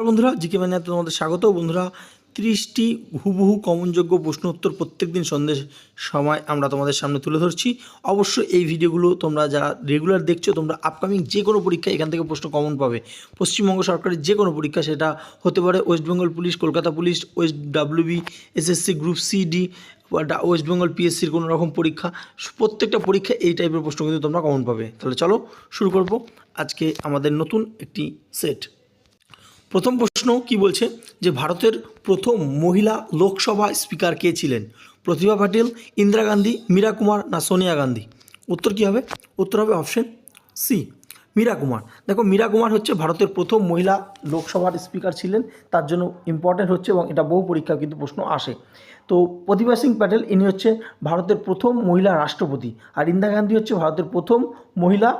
বন্ধুরা, জিকে ম্যানে তোমাদের স্বাগত। বন্ধুরা, 30টি হুবহু কমনযোগ্য প্রশ্ন উত্তর প্রত্যেক দিন সন্ধ্যের সময় আমরা তোমাদের সামনে তুলে ধরছি। অবশ্যই এই ভিডিওগুলো তোমরা যারা রেগুলার দেখছো, তোমরা আপকামিং যে কোনো পরীক্ষা এখান থেকে প্রশ্ন কমন পাবে। পশ্চিমবঙ্গ সরকারের যে কোনো পরীক্ষা, সেটা হতে পারে West Bengal police, Kolkata police, West WB, SSC group C D, West Bengal পিএসসির কোনো রকম পরীক্ষা, প্রত্যেকটা পরীক্ষা এই টাইপের প্রশ্ন কিন্তু তোমরা কমন পাবে। তাহলে চলো শুরু করব আজকে আমাদের নতুন একটি সেট। প্রথম প্রশ্ন কি বলছে যে ভারতের প্রথম মহিলা লোকসভা স্পিকার কে ছিলেন? প্রতিভা পাটিল, ইন্দিরা গান্ধী, মীরা কুমার না সোনিয়া গান্ধী? উত্তর কী হবে? উত্তর হবে অপশন সি, মীরা কুমার। দেখো, মীরা কুমার হচ্ছে ভারতের প্রথম মহিলা লোকসভার স্পিকার ছিলেন, তার জন্য ইম্পর্টেন্ট হচ্ছে এবং এটা বহু পরীক্ষা কিন্তু প্রশ্ন আসে। তো প্রতিভা সিং প্যাটেল ইনি হচ্ছে ভারতের প্রথম মহিলা রাষ্ট্রপতি, আর ইন্দিরা গান্ধী হচ্ছে ভারতের প্রথম মহিলা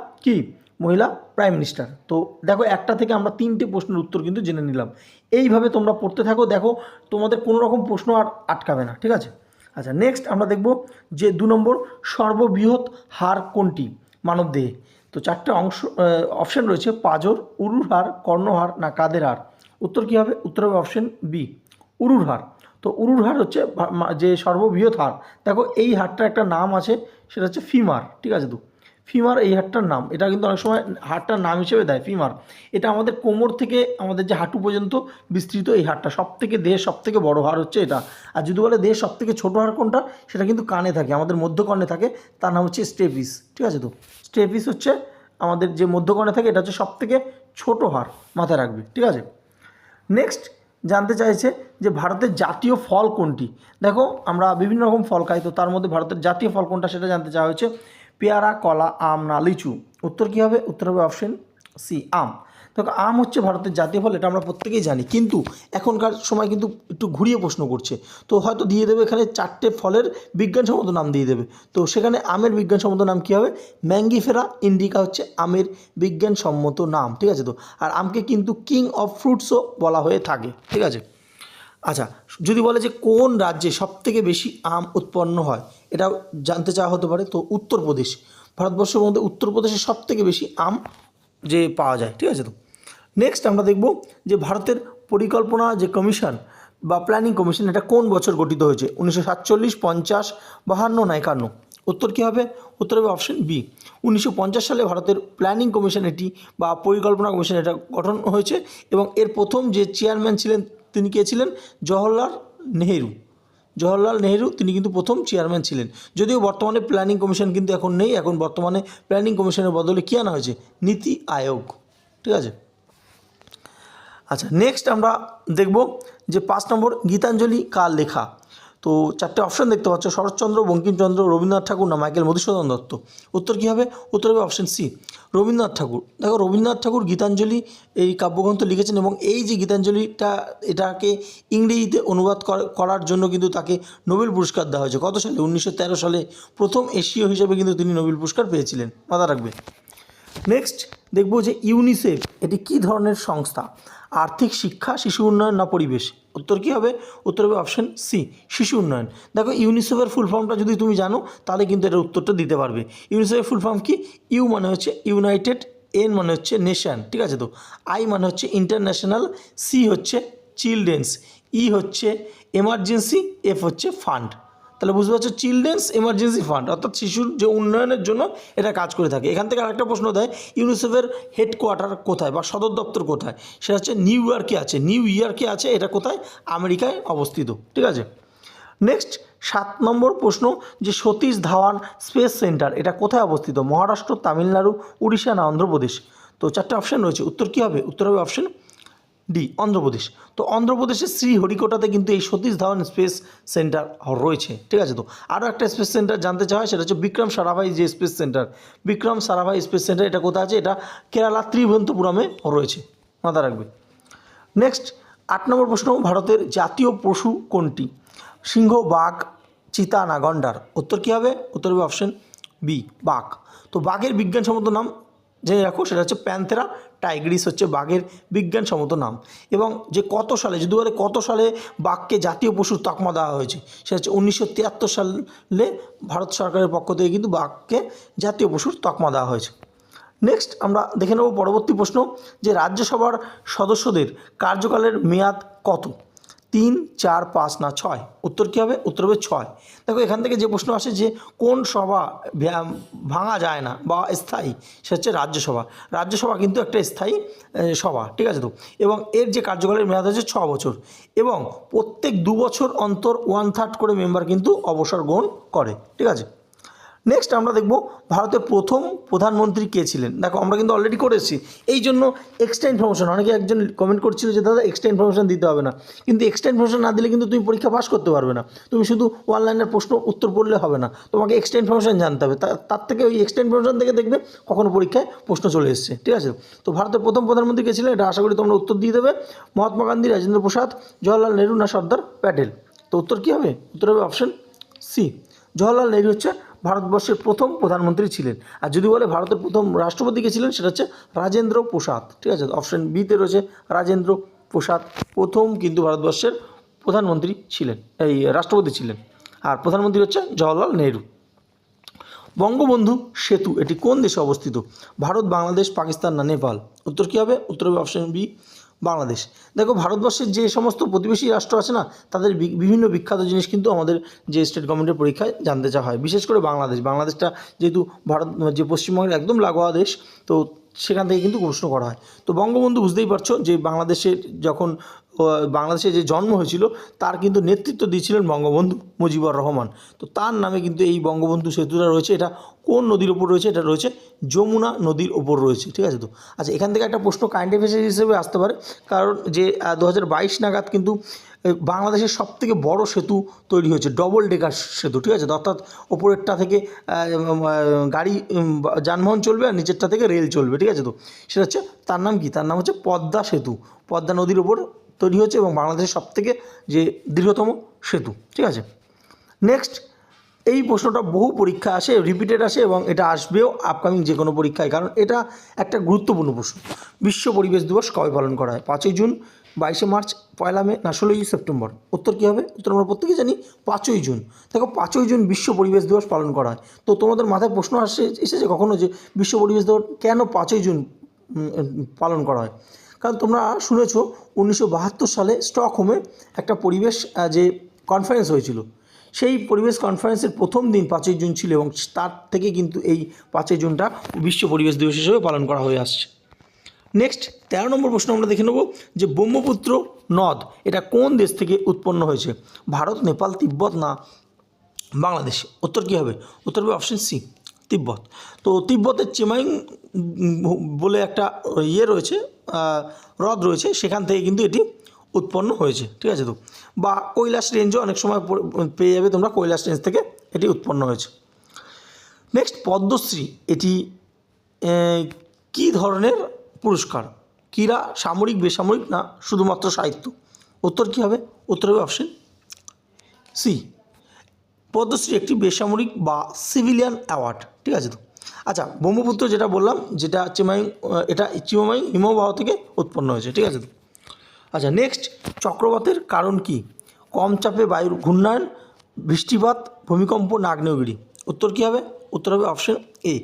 মহিলা প্রাইম মিনিস্টার। তো দেখো, একটা থেকে আমরা 3টে প্রশ্নের উত্তর কিন্তু জেনে নিলাম। এইভাবে তোমরা পড়তে থাকো, দেখো তোমাদের কোনো রকম প্রশ্ন আর আটকাবে না, ঠিক আছে? আচ্ছা, নেক্সট আমরা দেখব যে 2 নম্বর, সর্ববৃহৎ হাড় কোনটি মানবদেহে? তো 4টে অপশান রয়েছে, পাঁজর, উরুর হাড়, কর্ণহাড় না কাদের হাড়? উত্তর কী হবে? উত্তর হবে অপশন বি, উরুর হাড়। তো উরুর হাড় হচ্ছে যে সর্ববৃহৎ হাড়। দেখো, এই হাড়টার একটা নাম আছে, সেটা হচ্ছে ফিমার, ঠিক আছে? তো ফিমার এই হাড়টার নাম, এটা কিন্তু অনেক সময় হাড়টার নাম হিসেবে দেয় ফিমার। এটা আমাদের কোমর থেকে আমাদের যে হাঁটু পর্যন্ত বিস্তৃত এই হাড়টা, দেহের সব থেকে বড় হাড় হচ্ছে এটা। আর যদি বলে দেহের সব থেকে ছোটো হাড় কোনটা, সেটা কিন্তু কানে থাকে, আমাদের মধ্যকর্ণে থাকে, তার নাম হচ্ছে স্টেপিস, ঠিক আছে? তো স্টেপিস হচ্ছে আমাদের যে মধ্যকর্ণে থাকে, এটা হচ্ছে সব থেকে ছোটো হাড়, মাথায় রাখবে, ঠিক আছে? নেক্সট জানতে চাইছে যে ভারতের জাতীয় ফল কোনটি? দেখো, আমরা বিভিন্ন রকম ফল খাই, তো তার মধ্যে ভারতের জাতীয় ফল কোনটা সেটা জানতে চাওয়া হয়েছে। পেয়ারা, কলা, আম না লিচু? উত্তর কী হবে? উত্তর হবে অপশন সি, আম। দেখো, আম হচ্ছে ভারতের জাতীয় ফল, এটা আমরা প্রত্যেকেই জানি, কিন্তু এখনকার সময় কিন্তু একটু ঘুরিয়ে প্রশ্ন করছে। তো হয়তো দিয়ে দেবে এখানে 4টে ফলের বিজ্ঞানসম্মত নাম দিয়ে দেবে, তো সেখানে আমের বিজ্ঞানসম্মত নাম কী হবে? ম্যাঙ্গিফেরা ইন্ডিকা হচ্ছে আমের বিজ্ঞানসম্মত নাম, ঠিক আছে? তো আর আমকে কিন্তু কিং অফ ফ্রুটসও বলা হয়ে থাকে, ঠিক আছে? আচ্ছা, যদি বলে যে কোন রাজ্যে সবথেকে বেশি আম উৎপন্ন হয়, এটাও জানতে চাওয়া হতে পারে। তো উত্তরপ্রদেশ, ভারতবর্ষের মধ্যে উত্তরপ্রদেশে সবথেকে বেশি আম যে পাওয়া যায়, ঠিক আছে? তো নেক্সট আমরা দেখব যে ভারতের পরিকল্পনা যে কমিশন বা প্ল্যানিং কমিশন, এটা কোন বছর গঠিত হয়েছে? 1947, 50, 52 না 51? উত্তর কী হবে? উত্তর হবে অপশন বি, 1950 সালে ভারতের প্ল্যানিং কমিশন এটি বা পরিকল্পনা কমিশন এটা গঠন হয়েছে, এবং এর প্রথম যে চেয়ারম্যান ছিলেন তিনি কে ছিলেন? জওহরলাল নেহেরু তিনি কিন্তু প্রথম চেয়ারম্যান ছিলেন। যদিও বর্তমানে প্ল্যানিং কমিশন কিন্তু এখন নেই, এখন বর্তমানে প্ল্যানিং কমিশনের বদলে কী আনা হয়েছে? নীতি আয়োগ, ঠিক আছে? আচ্ছা, নেক্সট আমরা দেখব যে 5 নম্বর, গীতাঞ্জলি কার লেখা? তো 4টে অপশান দেখতে পাচ্ছ, শরৎচন্দ্র, বঙ্কিমচন্দ্র, রবীন্দ্রনাথ ঠাকুর না মাইকেল মধুসূদন দত্ত? উত্তর কী হবে? উত্তর হবে অপশান সি, রবীন্দ্রনাথ ঠাকুর। দেখো, রবীন্দ্রনাথ ঠাকুর গীতাঞ্জলি এই কাব্যগ্রন্থ লিখেছেন, এবং এই যে গীতাঞ্জলিটা, এটাকে ইংরেজিতে অনুবাদ করার জন্য কিন্তু তাকে নোবেল পুরস্কার দেওয়া হয়েছে। কত সালে? 1913 সালে প্রথম এশীয় হিসেবে কিন্তু তিনি নোবেল পুরস্কার পেয়েছিলেন, মাথা রাখবে। নেক্সট দেখব যে ইউনিসেফ এটি কী ধরনের সংস্থা? আর্থিক, শিক্ষা, শিশু উন্নয়ন না পরিবেশ? উত্তর কী হবে? উত্তর হবে অপশন সি, শিশু উন্নয়ন। দেখো, ইউনিসেফের ফুল ফর্মটা যদি তুমি জানো, তাহলে কিন্তু এটার উত্তরটা দিতে পারবে। ইউনিসেফের ফুল ফর্ম কি? ইউ মানে হচ্ছে ইউনাইটেড, এন মানে হচ্ছে নেশন, ঠিক আছে? তো আই মানে হচ্ছে ইন্টারন্যাশনাল, সি হচ্ছে চিলড্রেন্স, ই হচ্ছে এমার্জেন্সি, এফ হচ্ছে ফান্ড। তাহলে বুঝতে পারছো, চিলড্রেন্স এমার্জেন্সি ফান্ড, অর্থাৎ শিশুর যে উন্নয়নের জন্য এটা কাজ করে থাকে। এখান থেকে আরেকটা প্রশ্ন দেয়, ইউনিসেফের হেডকোয়ার্টার কোথায় বা সদর দপ্তর কোথায়? সেটা হচ্ছে নিউ ইয়র্কে আছে। এটা কোথায়? আমেরিকায় অবস্থিত, ঠিক আছে? নেক্সট 7 নম্বর প্রশ্ন, যে সতীশ ধাওয়ান স্পেস সেন্টার এটা কোথায় অবস্থিত? মহারাষ্ট্র, তামিলনাড়ু, উড়িষ্যা না অন্ধ্রপ্রদেশ? তো 4টে অপশান রয়েছে, উত্তর কী হবে? উত্তর হবে অপশন ডি, অন্ধ্রপ্রদেশ। তো অন্ধ্রপ্রদেশের শ্রীহরিকোটাতে কিন্তু এই সতীশ ধাওয়ান স্পেস সেন্টার রয়েছে, ঠিক আছে? তো আরও একটা স্পেস সেন্টার জানতে চাওয়া হয়, সেটা হচ্ছে বিক্রম সারাভাই যে স্পেস সেন্টার, এটা কোথায় আছে? এটা কেরালা ত্রিভুবনপুরমে রয়েছে, মাথা রাখবে। নেক্সট 8 নম্বর প্রশ্ন, ভারতের জাতীয় পশু কোনটি? সিংহ, বাঘ, চিতা না গন্ডার? উত্তর কী হবে? উত্তর হবে অপশন বি, বাঘ। তো বাঘের বিজ্ঞানসম্মত নাম জেনে রাখো, সেটা হচ্ছে প্যান্থেরা টাইগ্রিস হচ্ছে বাঘের বিজ্ঞানসম্মত নাম। এবং যে কত সালে, যদি বলে কত সালে বাঘকে জাতীয় পশুর তকমা দেওয়া হয়েছে, সেটা হচ্ছে 1973 সালে ভারত সরকারের পক্ষ থেকে কিন্তু বাঘকে জাতীয় পশুর তকমা দেওয়া হয়েছে। নেক্সট আমরা দেখে নেব পরবর্তী প্রশ্ন, যে রাজ্যসভার সদস্যদের কার্যকালের মেয়াদ কত? 3, 4, 5 না 6? উত্তর কী হবে? উত্তর হবে 6। দেখো এখান থেকে যে প্রশ্ন আসে যে কোন সভা ভাঙা যায় না বা স্থায়ী, সেটা হচ্ছে রাজ্যসভা। রাজ্যসভা কিন্তু একটা স্থায়ী সভা, ঠিক আছে তো। এবং এর যে কার্যকালের মেয়াদ হচ্ছে 6 বছর, এবং প্রত্যেক 2 বছর অন্তর 1/3 করে মেম্বার কিন্তু অবসর গ্রহণ করে, ঠিক আছে। নেক্সট আমরা দেখব ভারতের প্রথম প্রধানমন্ত্রী কে ছিলেন। দেখো আমরা কিন্তু অলরেডি করেছি, এই জন্য এক্সট্রা ইনফরমেশন, অনেকে একজন কমেন্ট করছিল যে দাদা এক্সট্রা ইনফরমেশন দিতে হবে না, কিন্তু এক্সট্রা ইনফরমেশন না দিলে কিন্তু তুমি পরীক্ষা পাস করতে পারবে না। তুমি শুধু অনলাইনের প্রশ্ন উত্তর পড়লে হবে না, তোমাকে এক্সট্রা ইনফরমেশন জানতে হবে। তার থেকে ওই এক্সট্রা ইনফরমেশন থেকে দেখবে কখনো পরীক্ষায় প্রশ্ন চলে এসেছে, ঠিক আছে। তো ভারতের প্রথম প্রধানমন্ত্রী কে ছিলেন, এটা আশা করি তোমরা উত্তর দিয়ে দেবে। মহাত্মা গান্ধী, রাজেন্দ্র প্রসাদ, জওয়াহরলাল নেহরু না সর্দার প্যাটেল? তো উত্তর কী হবে? উত্তর হবে অপশন সি, জওয়াহরলাল নেহরু হচ্ছে ভারতবর্ষের প্রথম প্রধানমন্ত্রী ছিলেন। আর যদি বলে ভারতের প্রথম রাষ্ট্রপতি কে ছিলেন, সেটা হচ্ছে রাজেন্দ্র প্রসাদ, ঠিক আছে। অপশন বিতে রয়েছে রাজেন্দ্র প্রসাদ প্রথম কিন্তু ভারতবর্ষের প্রধানমন্ত্রী ছিলেন, এই রাষ্ট্রপতি ছিলেন। আর প্রধানমন্ত্রী হচ্ছে জওয়াহরলাল নেহরু। বঙ্গবন্ধু সেতু এটি কোন দেশে অবস্থিত? ভারত, বাংলাদেশ, পাকিস্তান না নেপাল? উত্তর কী হবে? উত্তর হবে অপশন বি, বাংলাদেশ। দেখো ভারতবর্ষের যে সমস্ত প্রতিবেশী রাষ্ট্র আছে না, তাদের বিভিন্ন বিখ্যাত জিনিস কিন্তু আমাদের যে স্টেট গভর্নমেন্টের পরীক্ষায় জানতে চাওয়া হয়, বিশেষ করে বাংলাদেশটা যেহেতু ভারত যে পশ্চিমবঙ্গের একদম লাগোয়া দেশ, তো সেখান থেকে কিন্তু প্রশ্ন করা হয়। তো বঙ্গবন্ধু বুঝতেই পারছো যে বাংলাদেশের যখন বাংলাদেশে যে জন্ম হয়েছিল, তার কিন্তু নেতৃত্ব দিয়েছিলেন বঙ্গবন্ধু মুজিবুর রহমান। তো তার নামে কিন্তু এই বঙ্গবন্ধু সেতুটা রয়েছে। এটা কোন নদীর ওপর রয়েছে? এটা রয়েছে যমুনা নদীর ওপর রয়েছে, ঠিক আছে তো। আচ্ছা, এখান থেকে একটা প্রশ্ন কারেন্ট অ্যাফেয়ার্স হিসেবে আসতে পারে, কারণ যে 2022 নাগাদ কিন্তু বাংলাদেশের সবথেকে বড় সেতু তৈরি হয়েছে, ডবল ডেকার সেতু, ঠিক আছে। অর্থাৎ ওপরেরটা থেকে গাড়ি যানবাহন চলবে আর নিচেরটা থেকে রেল চলবে, ঠিক আছে তো। সেটা হচ্ছে, তার নাম কি? তার নাম হচ্ছে পদ্মা সেতু। পদ্মা নদীর ওপর তৈরি হয়েছে এবং বাংলাদেশের সবথেকে যে দীর্ঘতম সেতু, ঠিক আছে। নেক্সট, এই প্রশ্নটা বহু পরীক্ষা আসে, রিপিটেড আসে, এবং এটা আসবেও আপকামিং যে কোনো পরীক্ষায়, কারণ এটা একটা গুরুত্বপূর্ণ প্রশ্ন। বিশ্ব পরিবেশ দিবস কবে পালন করা হয়? 5ই জুন, 22শে মার্চ, 1 মে না 16ই সেপ্টেম্বর? উত্তর কী হবে? উত্তর আমরা প্রত্যেকেই জানি 5ই জুন। দেখো 5ই জুন বিশ্ব পরিবেশ দিবস পালন করা হয়। তো তোমাদের মাথায় প্রশ্ন এসেছে কখনো যে বিশ্ব পরিবেশ দিবস কেন 5ই জুন পালন করা হয়? কারণ তোমরা শুনেছো 1972 সালে স্টকহোমে একটা পরিবেশ যে কনফারেন্স হয়েছিল, সেই পরিবেশ কনফারেন্সের প্রথম দিন 5ই জুন ছিল, এবং তার থেকে কিন্তু এই 5ই জুনটা বিশ্ব পরিবেশ দিবস হিসেবে পালন করা হয়ে আসছে। নেক্সট 13 নম্বর প্রশ্ন আমরা দেখে নেব, যে ব্রহ্মপুত্র নদ এটা কোন দেশ থেকে উৎপন্ন হয়েছে? ভারত, নেপাল, তিব্বত না বাংলাদেশ? উত্তর কী হবে? উত্তর হবে অপশন সি, তিব্বত। তো তিব্বতের চেমাইং বলে একটা রয়েছে, হ্রদ রয়েছে, সেখান থেকে কিন্তু এটি উৎপন্ন হয়েছে, ঠিক আছে তো। বা কৈলাস রেঞ্জও অনেক সময় পেয়ে যাবে তোমরা, কৈলাস রেঞ্জ থেকে এটি উৎপন্ন হয়েছে। নেক্সট, পদ্মশ্রী এটি কী ধরনের পুরস্কার? ক্রীড়া, সামরিক, বেসামরিক না শুধুমাত্র সাহিত্য? উত্তর কী হবে? উত্তর হবে অপশন সি, পদ্মশ্রী একটি বেসামরিক বা সিভিলিয়ান অ্যাওয়ার্ড, ঠিক আছে তো। আচ্ছা, ব্রহ্মপুত্র যেটা বললাম, যেটা এটা চিমাইং হিমবাহ থেকে উৎপন্ন হয়েছে, ঠিক আছে তো। আচ্ছা, নেক্সট, চক্রবাতের কারণ কি? কম চাপে বায়ুর ঘূর্ণায়ন, বৃষ্টিপাত, ভূমিকম্প না আগ্নেয়গিরি? উত্তর কী হবে? উত্তর হবে অপশন এ,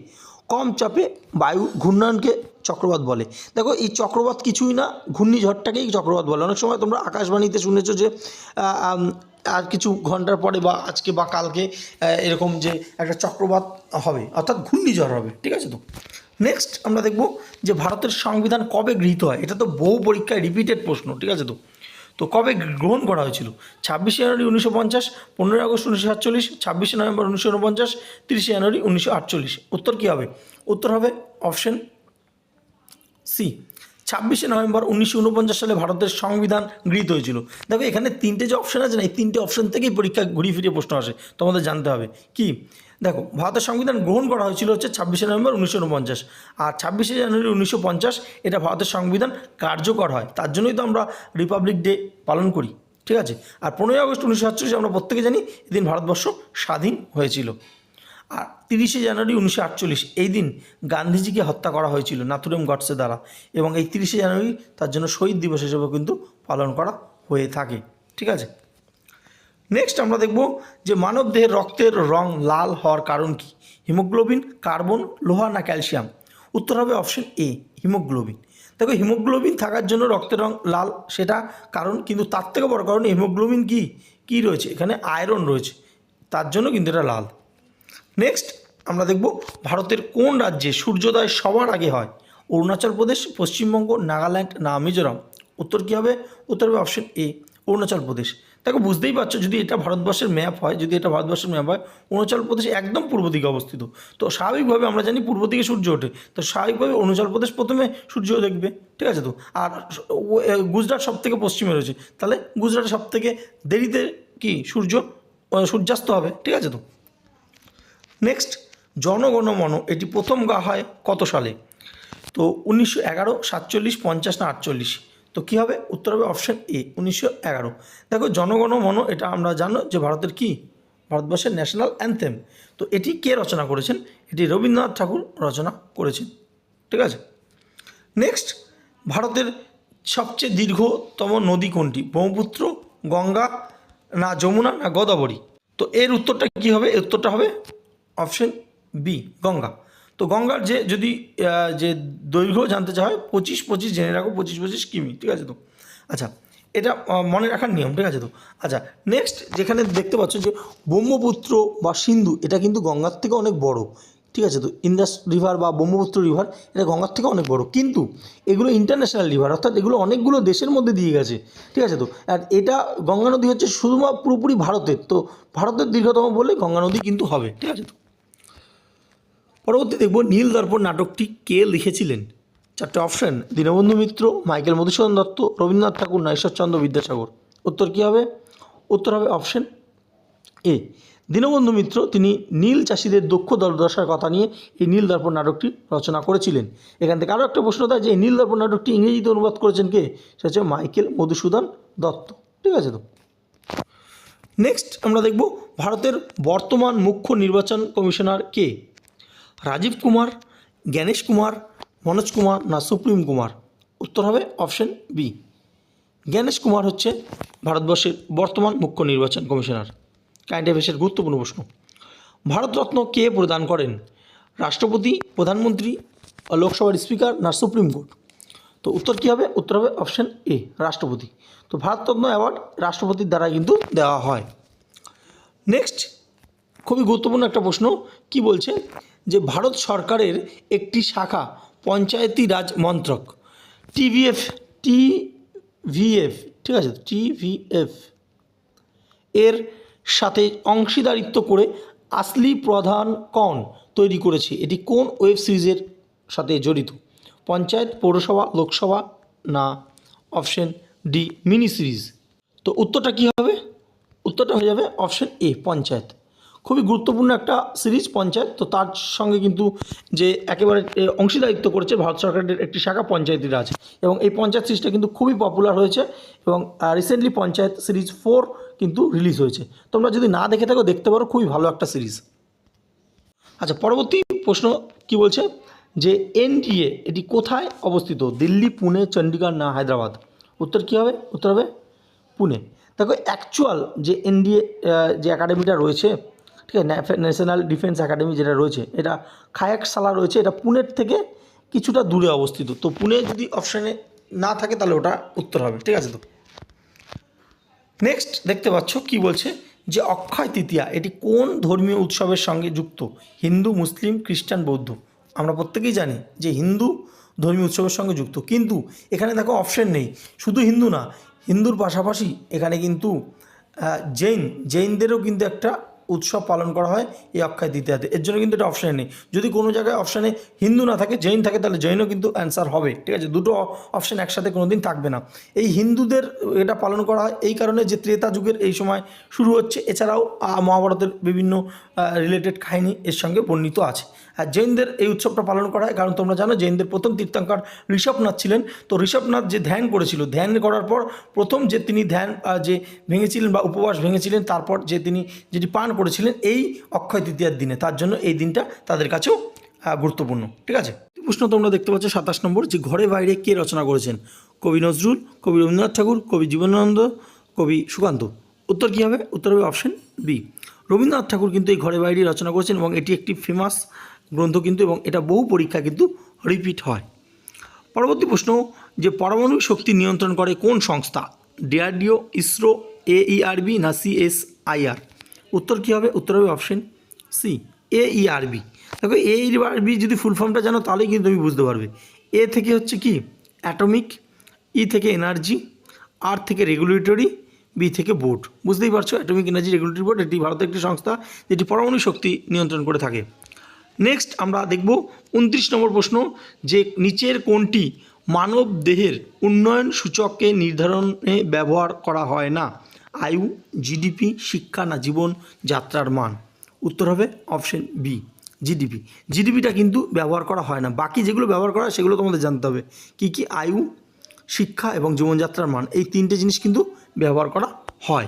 কম চাপে বায়ু ঘূর্ণায়নকে চক্রবাত বলে। দেখো এই চক্রবাত কিছুই না, ঘূর্ণিঝড়টাকেই চক্রবাত বলে। অনেক সময় তোমরা আকাশবাণীতে শুনেছো যে আর কিছু ঘন্টার পরে বা আজকে বা কালকে এরকম যে একটা চক্রবাত হবে, অর্থাৎ ঘূর্ণিঝড় হবে, ঠিক আছে তো। নেক্সট আমরা দেখব যে ভারতের সংবিধান কবে গৃহীত হয়? এটা তো বহু পরীক্ষায় রিপিটেড প্রশ্ন, ঠিক আছে তো। তো কবে গ্রহণ করা হয়েছিল? 26শে জানুয়ারি 1950, 15ই আগস্ট 1947, 26শে নভেম্বর 1949, 30শে জানুয়ারি 1948? উত্তর কী হবে? উত্তর হবে অপশন সি, 26শে নভেম্বর 1949 সালে ভারতের সংবিধান গৃহীত হয়েছিল। দেখো এখানে তিনটে যে অপশন আছে না, এই তিনটে অপশন থেকেই পরীক্ষা ঘুরিয়ে ফিরিয়ে প্রশ্ন আসে, তোমাদের জানতে হবে কি। দেখো ভারতের সংবিধান গ্রহণ করা হয়েছিল হচ্ছে 26শে নভেম্বর 1949, আর 26শে জানুয়ারি 1950 এটা ভারতের সংবিধান কার্যকর হয়, তার জন্যই তো আমরা রিপাবলিক ডে পালন করি, ঠিক আছে। আর 15ই আগস্ট 1948 আমরা প্রত্যেকে জানি এদিন ভারতবর্ষ স্বাধীন হয়েছিল। আর 30শে জানুয়ারি 1948 এই দিন গান্ধীজিকে হত্যা করা হয়েছিল নাথুরাম গডসে দ্বারা, এবং এই 30শে জানুয়ারি তার জন্য শহীদ দিবস হিসেবে কিন্তু পালন করা হয়ে থাকে, ঠিক আছে। নেক্সট আমরা দেখব যে মানবদেহের রক্তের রং লাল হওয়ার কারণ কি? হিমোগ্লোবিন, কার্বন, লোহা না ক্যালসিয়াম? উত্তর হবে অপশন এ হিমোগ্লোবিন। দেখো হিমোগ্লোবিন থাকার জন্য রক্তের রং লাল, সেটা কারণ, কিন্তু তার থেকে বড় কারণ হিমোগ্লোবিন কি রয়েছে এখানে, আয়রন রয়েছে, তার জন্য কিন্তু এটা লাল। নেক্সট আমরা দেখব ভারতের কোন রাজ্যে সূর্যোদয় সবার আগে হয়? অরুণাচল প্রদেশ, পশ্চিমবঙ্গ, নাগাল্যান্ড না মিজোরাম? উত্তর কী হবে? উত্তর হবে অপশন এ অরুণাচল প্রদেশ। দেখো বুঝতেই পারছো, যদি এটা ভারতবর্ষের ম্যাপ হয়, অরুণাচল প্রদেশ একদম পূর্ব দিকে অবস্থিত। তো স্বাভাবিকভাবে আমরা জানি পূর্ব দিকে সূর্য ওঠে, তো স্বাভাবিকভাবে অরুণাচল প্রদেশ প্রথমে সূর্য দেখবে, ঠিক আছে? তো আর গুজরাট সব থেকে পশ্চিমে রয়েছে, তাহলে গুজরাট সব থেকে দেরিতে কি সূর্যাস্ত হবে, ঠিক আছে? তো নেক্সট জনগণমন এটি প্রথম গাওয়া হয় কত সালে? তো 1911, 47, 50 না 48? তো কী হবে? উত্তর হবে অপশন এ 1911। দেখো জনগণমন এটা আমরা জানো যে ভারতবর্ষের ন্যাশনাল অ্যান্থেম। তো এটি কে রচনা করেছেন? এটি রবীন্দ্রনাথ ঠাকুর রচনা করেছেন, ঠিক আছে? নেক্সট ভারতের সবচেয়ে দীর্ঘতম নদী কোনটি? ব্রহ্মপুত্র, গঙ্গা না যমুনা না গোদাবরী? তো এর উত্তরটা কী হবে? এর উত্তরটা হবে অপশন বি গঙ্গা। তো গঙ্গার যে দৈর্ঘ্য জানতে চাওয়া হয় 25 জেনে রাখো, 25 কিমি, ঠিক আছে? তো আচ্ছা, এটা মনে রাখার নিয়ম, ঠিক আছে? তো আচ্ছা, নেক্সট যেখানে দেখতে পাচ্ছ যে ব্রহ্মপুত্র বা সিন্ধু, এটা কিন্তু গঙ্গার থেকে অনেক বড়, ঠিক আছে? তো ইন্দাস রিভার বা ব্রহ্মপুত্র রিভার এটা গঙ্গার থেকে অনেক বড়, কিন্তু এগুলো ইন্টারন্যাশনাল রিভার, অর্থাৎ এগুলো অনেকগুলো দেশের মধ্যে দিয়ে গেছে, ঠিক আছে? তো আর এটা গঙ্গা নদী হচ্ছে শুধুমাত্র পুরোপুরি ভারতের, তো ভারতের দীর্ঘতম বলে গঙ্গা নদী কিন্তু হবে, ঠিক আছে? তো পরবর্তী দেখব নীল দর্পণ নাটকটি কে লিখেছিলেন? 4টে অপশন: দীনবন্ধু মিত্র, মাইকেল মধুসূদন দত্ত, রবীন্দ্রনাথ ঠাকুর না ঈশ্বরচন্দ্র বিদ্যাসাগর? উত্তর কী হবে? উত্তর হবে অপশন এ দীনবন্ধু মিত্র। তিনি নীল চাষিদের দক্ষ দুর্দশার কথা নিয়ে এই নীল দর্পণ নাটকটি রচনা করেছিলেন। এখান থেকে আরও একটা প্রশ্ন দেয় যে এই নীল দর্পণ নাটকটি ইংরেজিতে অনুবাদ করেছেন কে? সেটা হচ্ছে মাইকেল মধুসূদন দত্ত, ঠিক আছে? তো নেক্সট আমরা দেখব ভারতের বর্তমান মুখ্য নির্বাচন কমিশনার কে? রাজীব কুমার, জ্ঞানেশ কুমার, মনোজ কুমার না সুপ্রিম কুমার? উত্তর হবে অপশন বি জ্ঞানেশ কুমার হচ্ছে ভারতবর্ষের বর্তমান মুখ্য নির্বাচন কমিশনার। কারেন্ট অ্যাফেয়ার্সের গুরুত্বপূর্ণ প্রশ্ন: ভারতরত্ন কে প্রদান করেন? রাষ্ট্রপতি, প্রধানমন্ত্রী, লোকসভার স্পিকার না সুপ্রিম কোর্ট? তো উত্তর কী হবে? উত্তর হবে অপশন এ রাষ্ট্রপতি। তো ভারতরত্ন অ্যাওয়ার্ড রাষ্ট্রপতির দ্বারা কিন্তু দেওয়া হয়। নেক্সট খুবই গুরুত্বপূর্ণ একটা প্রশ্ন, কি বলছে যে ভারত সরকারের একটি শাখা পঞ্চায়েতি রাজ মন্ত্রক টিভিএফ, ঠিক আছে? টিভিএফ এর সাথে অংশীদারিত্ব করে আসলি প্রধান কন তৈরি করেছে? এটি কোন ওয়েব সিরিজের সাথে জড়িত? পঞ্চায়েত, পৌরসভা, লোকসভা না অপশন ডি মিনি সিরিজ? তো উত্তরটা কী হবে? উত্তরটা হয়ে যাবে অপশন এ পঞ্চায়েত। খুবই গুরুত্বপূর্ণ একটা সিরিজ পঞ্চায়েত। তো তার সঙ্গে কিন্তু যে একেবারে অংশীদারিত্ব করেছে ভারত সরকারের একটি শাখা পঞ্চায়েতি রাজ, এবং এই পঞ্চায়েত সিরিজটা কিন্তু খুবই পপুলার হয়েছে, এবং রিসেন্টলি পঞ্চায়েত সিরিজ 4 কিন্তু রিলিজ হয়েছে। তোমরা যদি না দেখে থাকো দেখতে পারো, খুবই ভালো একটা সিরিজ। আচ্ছা, পরবর্তী প্রশ্ন কি বলছে যে এনডিএ এটি কোথায় অবস্থিত? দিল্লি, পুনে, চণ্ডীগড় না হায়দ্রাবাদ? উত্তর কী হবে? উত্তর হবে পুনে। দেখো অ্যাকচুয়াল যে এনডিএ যে একাডেমিটা রয়েছে, ঠিক আছে, ন্যাশনাল ডিফেন্স একাডেমি যেটা রয়েছে, এটা খায়াকশালা রয়েছে, এটা পুনের থেকে কিছুটা দূরে অবস্থিত। তো পুনে যদি অপশানে না থাকে তাহলে ওটা উত্তর হবে, ঠিক আছে? তো নেক্সট দেখতে পাচ্ছ কি বলছে যে অক্ষয় তৃতীয়া এটি কোন ধর্মীয় উৎসবের সঙ্গে যুক্ত? হিন্দু, মুসলিম, খ্রিস্টান, বৌদ্ধ? আমরা প্রত্যেকেই জানি যে হিন্দু ধর্মীয় উৎসবের সঙ্গে যুক্ত, কিন্তু এখানে দেখো অপশন নেই। শুধু হিন্দু না, হিন্দুর পাশাপাশি এখানে কিন্তু জৈনদেরও কিন্তু একটা উৎসব পালন করা হয় এই অক্ষয় তৃতীয়াতে। এর জন্য কিন্তু এটা অপশানে নেই। যদি কোনো জায়গায় অপশানে হিন্দু না থাকে, জৈন থাকে, তাহলে জৈনও কিন্তু অ্যান্সার হবে, ঠিক আছে? দুটো অপশান একসাথে কোনো দিন থাকবে না। এই হিন্দুদের এটা পালন করা হয় এই কারণে যে ত্রেতা যুগের এই সময় শুরু হচ্ছে, এছাড়াও মহাভারতের বিভিন্ন রিলেটেড কাহিনী এর সঙ্গে বর্ণিত আছে। আর জৈনদের এই উৎসবটা পালন করা হয় কারণ তোমরা জানো জৈনদের প্রথম তীর্থঙ্কর ঋষভনাথ ছিলেন। তো ঋষভনাথ যে ধ্যান করেছিল, ধ্যান করার পর প্রথম যে তিনি ধ্যান যে ভেঙেছিলেন বা উপবাস ভেঙেছিলেন, তারপর যে তিনি যেটি পান করেছিলেন এই অক্ষয় তৃতীয়ার দিনে, তার জন্য এই দিনটা তাদের কাছেও গুরুত্বপূর্ণ, ঠিক আছে? প্রশ্ন তোমরা দেখতে পাচ্ছ 27 নম্বর, যে ঘরে বাইরে কে রচনা করেছেন? কবি নজরুল, কবি রবীন্দ্রনাথ ঠাকুর, কবি জীবনানন্দ, কবি সুকান্ত? উত্তর কী হবে? উত্তর হবে অপশন বি রবীন্দ্রনাথ ঠাকুর কিন্তু এই ঘরে বাইরে রচনা করেছেন, এবং এটি একটি ফেমাস গ্রন্থ কিন্তু, এবং এটা বহু পরীক্ষা কিন্তু রিপিট হয়। পরবর্তী প্রশ্ন, যে পারমাণবিক শক্তি নিয়ন্ত্রণ করে কোন সংস্থা? ডিআরডিও, ইসরো, AERB না CSIR? উত্তর কী হবে? উত্তর হবে অপশন সি, AERB। দেখো AERB যদি ফুল ফর্মটা জানো তাহলেই কিন্তু তুমি বুঝতে পারবে। এ থেকে হচ্ছে কি অ্যাটমিক, ই থেকে এনার্জি, আর থেকে রেগুলেটরি, বি থেকে বোর্ড। বুঝতেই পারছো, অ্যাটমিক এনার্জি রেগুলেটরি বোর্ড এটি ভারতের একটি সংস্থা যেটি পারমাণবিক শক্তি নিয়ন্ত্রণ করে থাকে। নেক্সট আমরা দেখব 29 নম্বর প্রশ্ন, যে নিচের কোনটি মানব দেহের উন্নয়ন সূচককে নির্ধারণে ব্যবহার করা হয় না? আয়ু, জিডিপি, শিক্ষা না জীবন যাত্রার মান? উত্তর হবে অপশন বি, জিডিপি। জিডিপিটা কিন্তু ব্যবহার করা হয় না, বাকি যেগুলো ব্যবহার করা হয় সেগুলো তোমাদের জানতে হবে। কী কী? আয়ু, শিক্ষা এবং জীবনযাত্রার মান, এই তিনটে জিনিস কিন্তু ব্যবহার করা হয়।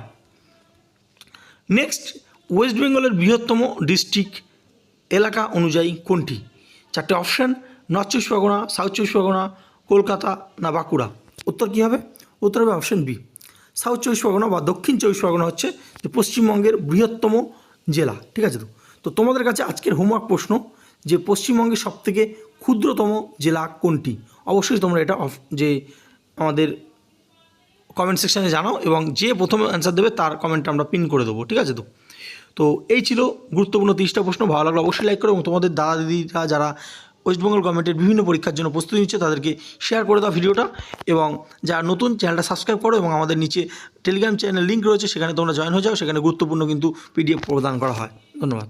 নেক্সট, ওয়েস্ট বেঙ্গলের বৃহত্তম ডিস্ট্রিক্ট এলাকা অনুযায়ী কোনটি? চারটে অপশান, নর্থ চব্বিশ পরগনা, সাউথ চব্বিশ পরগনা, কলকাতা না বাঁকুড়া? উত্তর কী হবে? উত্তর হবে অপশান বি, সাউথ চব্বিশ পরগনা বা দক্ষিণ চব্বিশ পরগনা হচ্ছে যে পশ্চিমবঙ্গের বৃহত্তম জেলা। ঠিক আছে? তো তোমাদের কাছে আজকের হোমওয়ার্ক প্রশ্ন, যে পশ্চিমবঙ্গের সবথেকে ক্ষুদ্রতম জেলা কোনটি? অবশ্যই তোমরা এটা যে আমাদের কমেন্ট সেকশানে জানাও, এবং যে প্রথমে অ্যান্সার দেবে তার কমেন্টটা আমরা পিন করে দেবো। ঠিক আছে? তো এই ছিল গুরুত্বপূর্ণ 30টা প্রশ্ন। ভালো লাগলে অবশ্যই লাইক করো, এবং তোমাদের দাদা দিদিরা যারা ওয়েস্টবেঙ্গল গভর্নমেন্টের বিভিন্ন পরীক্ষার জন্য প্রস্তুতি নিচ্ছে তাদেরকে শেয়ার করে দাও ভিডিওটা, এবং যারা নতুন চ্যানেলটা সাবস্ক্রাইব করো, এবং আমাদের নিচে টেলিগ্রাম চ্যানেল লিঙ্ক রয়েছে, সেখানে তোমরা জয়েন হয়ে যাও, সেখানে গুরুত্বপূর্ণ কিন্তু PDF প্রদান করা হয়। ধন্যবাদ।